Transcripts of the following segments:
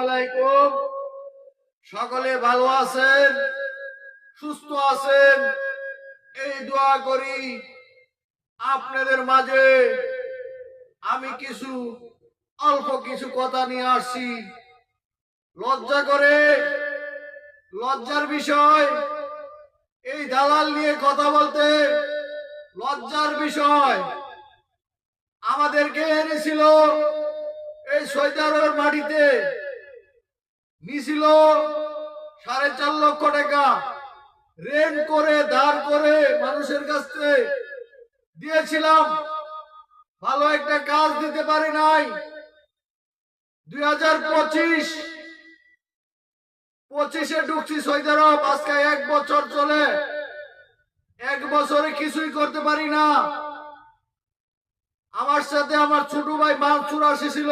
আলাইকুম। সকলে ভালো আছেন, সুস্থ আছেন, এই দোয়া করি। আপনাদের মাঝে আমি অল্প কিছু কথা নিয়ে আসছি। লজ্জা করে, লজ্জার বিষয়, এই দালাল নিয়ে কথা বলতে লজ্জার বিষয়। আমাদেরকে এনেছিল এই সৌদি আরবের মাটিতে, নিছিল 4.5 লক্ষ টাকা ঋণ করে, ধার করে মানুষের কাছে দিয়েছিলাম। ভালো একটা কাজ দিতে পারি নাই। 2025-25-এ ঢুকছি সৌদি আরব, আজকে 1 বছর চলে। 1 বছরে কিছুই করতে পারি না। আমার সাথে আমার ছোট ভাই মানসুর এসেছিল,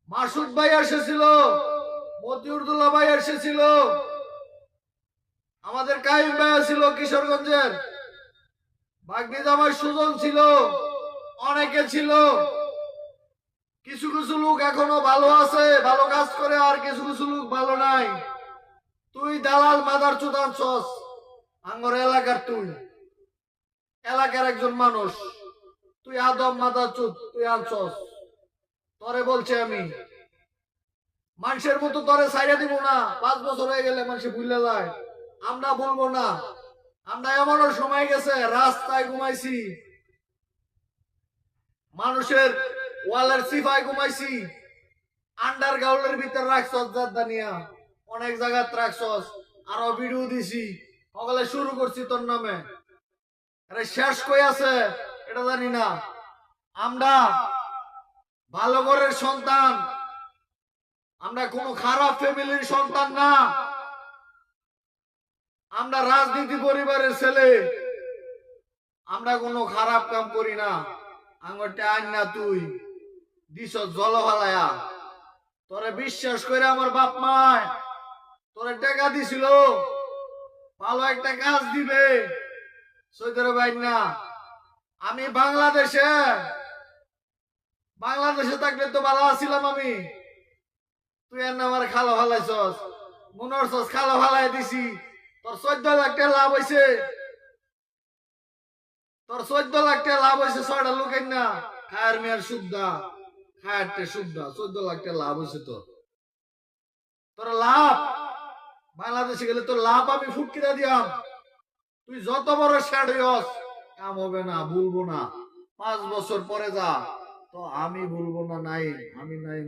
মাসুদ ভাই এসেছিল, মতিউরদুল্লাহ ভাই এসেছিল, আমাদের কাইম ভাই ছিল কিশোরগঞ্জের, ভাগ্নি জামাই সুজন ছিল, অনেকে ছিল। কিছু কিছু লোক এখনো ভালো আছে, ভালো কাজ করে, আর কিছু কিছু লোক ভালো নাই। তুই দালাল মাদার চোদ আনছস আঙ্গর এলাকার, তুই এলাকার একজন মানুষ, তুই আদম মাদার চোদ তুই আনছস। তরে বলছে আমি, মানুষের মতো তরে ছাইড়া দিব না। 5 বছর হয়ে গেলে মানুষ ভুলে যায়, আমরা বলবো না। আমরা এমনও সময় গেছে রাস্তায় ঘুমাইছি, মানুষের ওয়ালের সিফায় ঘুমাইছি, আন্ডারগ্রাউন্ডের ভিতর রাখছস জাদানিয়া, অনেক জায়গায় রাখছস। আরো ভিডিও দিছি, সকালে শুরু করছি তোর নামে। আরে শেষ কই আছে এটা জানি না। আমরা ভালো ঘরের সন্তান, আমরা কোনো খারাপ ফ্যামিলির সন্তান না। আমরা রাজনীতি পরিবারের ছেলে, আমরা কোনো খারাপ কাম করি না। আঙ্গরটা আইন না তুই দিস জল ফালায়া। তোরে বিশ্বাস করে আমার বাপ মায় তোরে টাকা দিছিল, ভালো একটা কাজ দিবে সৌদি আরব আইন না। আমি বাংলাদেশে থাকলে তো ভালো আছিলাম আমি। তুই আর আমার খালো ফালাইছস, মনে হচ্ছস খালো ফালাই দিছি। তোর 14 লাখ টাকা লাভ হয়েছে, তোর 14 লাখ টাকা লাভ হয়েছে। 6টা লোকের না খায়ের মেয়ের সুদ্ধা, খায়ারটে সুদ্ধা 14 লাখ টাকা লাভ হয়েছে। তোর লাভ বাংলাদেশে গেলে তোর লাভ আমি ফুটকিরা দিয়াম। তুই যত বড় শ্যাড হইস কাম হবে না, ভুলবো না। 5 বছর পরে যা তো আমি ভুলবো না। নাই আমি নাই